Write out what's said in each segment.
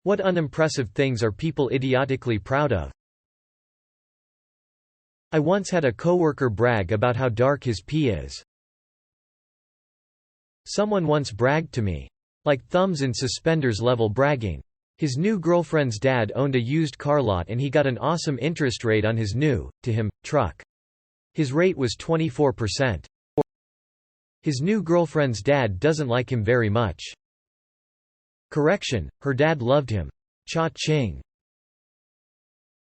What unimpressive things are people idiotically proud of? I once had a coworker brag about how dark his pee is. Someone once bragged to me. Like thumbs in suspenders level bragging. His new girlfriend's dad owned a used car lot and he got an awesome interest rate on his new, to him, truck. His rate was 24%. His new girlfriend's dad doesn't like him very much. Correction, her dad loved him. Cha-ching.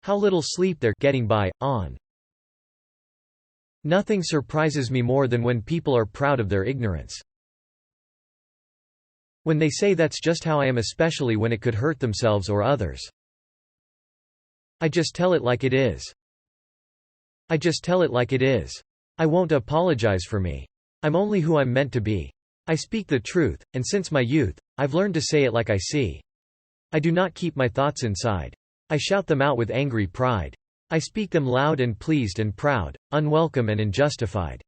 How little sleep they're getting by, on. Nothing surprises me more than when people are proud of their ignorance. When they say that's just how I am, especially when it could hurt themselves or others. I just tell it like it is. I just tell it like it is. I won't apologize for me. I'm only who I'm meant to be. I speak the truth, and since my youth, I've learned to say it like I see. I do not keep my thoughts inside. I shout them out with angry pride. I speak them loud and pleased and proud, unwelcome and unjustified.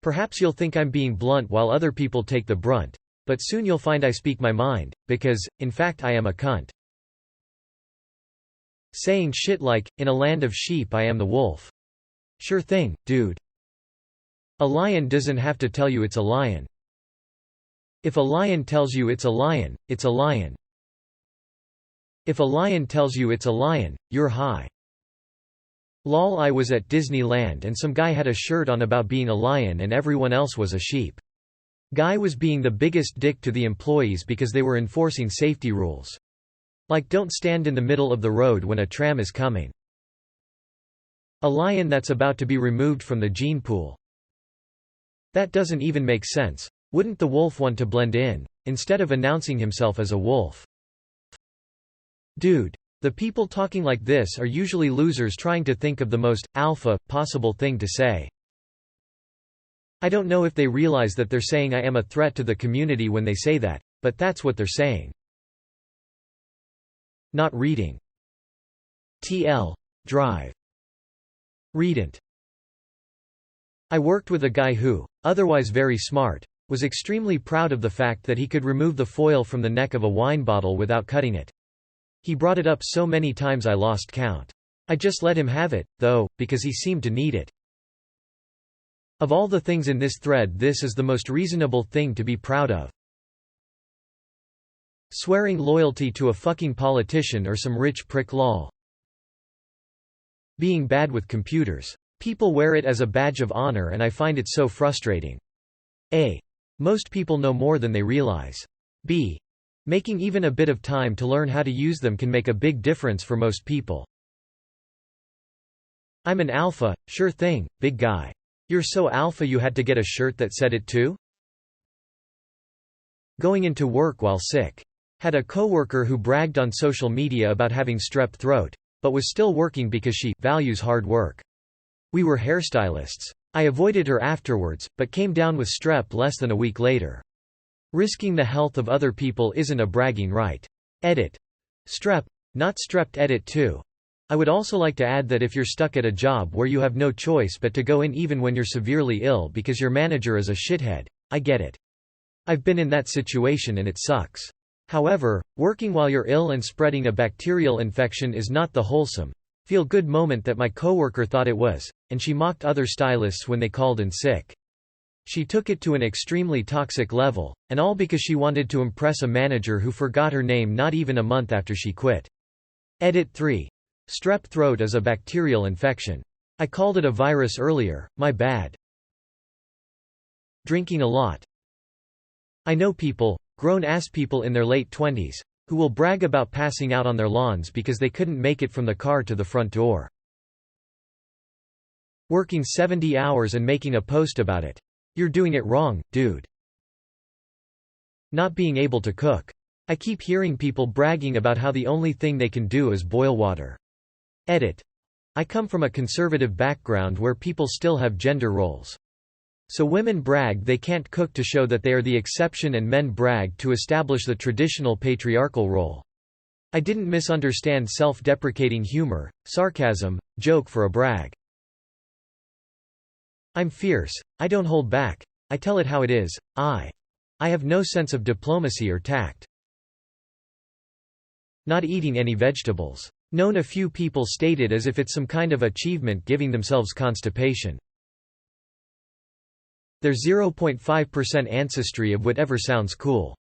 Perhaps you'll think I'm being blunt while other people take the brunt. But soon you'll find I speak my mind, because, in fact I am a cunt. Saying shit like, in a land of sheep I am the wolf. Sure thing, dude. A lion doesn't have to tell you it's a lion. If a lion tells you it's a lion, it's a lion. If a lion tells you it's a lion, you're high. Lol, I was at Disneyland and some guy had a shirt on about being a lion and everyone else was a sheep. Guy was being the biggest dick to the employees because they were enforcing safety rules. Like don't stand in the middle of the road when a tram is coming. A lion that's about to be removed from the gene pool. That doesn't even make sense. Wouldn't the wolf want to blend in, instead of announcing himself as a wolf? Dude. The people talking like this are usually losers trying to think of the most alpha possible thing to say. I don't know if they realize that they're saying I am a threat to the community when they say that, but that's what they're saying. Not reading. TL. Drive. Readn't. I worked with a guy who, otherwise very smart, was extremely proud of the fact that he could remove the foil from the neck of a wine bottle without cutting it. He brought it up so many times I lost count. I just let him have it, though, because he seemed to need it. Of all the things in this thread, this is the most reasonable thing to be proud of. Swearing loyalty to a fucking politician or some rich prick lol. Being bad with computers. People wear it as a badge of honor and I find it so frustrating. A. Most people know more than they realize. B. Making even a bit of time to learn how to use them can make a big difference for most people. I'm an alpha, sure thing, big guy. You're so alpha you had to get a shirt that said it too? Going into work while sick. Had a coworker who bragged on social media about having strep throat, but was still working because she values hard work. We were hairstylists. I avoided her afterwards, but came down with strep less than a week later. Risking the health of other people isn't a bragging right. Edit. Strep, not strept. Edit 2. I would also like to add that if you're stuck at a job where you have no choice but to go in even when you're severely ill because your manager is a shithead, I get it. I've been in that situation and it sucks. However, working while you're ill and spreading a bacterial infection is not the wholesome, feel-good moment that my coworker thought it was, and she mocked other stylists when they called in sick. She took it to an extremely toxic level, and all because she wanted to impress a manager who forgot her name not even a month after she quit. Edit 3. Strep throat is a bacterial infection. I called it a virus earlier, my bad. Drinking a lot. I know people, grown-ass people in their late 20s, who will brag about passing out on their lawns because they couldn't make it from the car to the front door. Working 70 hours and making a post about it. You're doing it wrong, dude. Not being able to cook. I keep hearing people bragging about how the only thing they can do is boil water. Edit. I come from a conservative background where people still have gender roles. So women brag they can't cook to show that they are the exception and men brag to establish the traditional patriarchal role. I didn't misunderstand self-deprecating humor, sarcasm, joke for a brag. I'm fierce, I don't hold back, I tell it how it is, I have no sense of diplomacy or tact. Not eating any vegetables. Known a few people state it as if it's some kind of achievement giving themselves constipation. Their 0.5% ancestry of whatever sounds cool.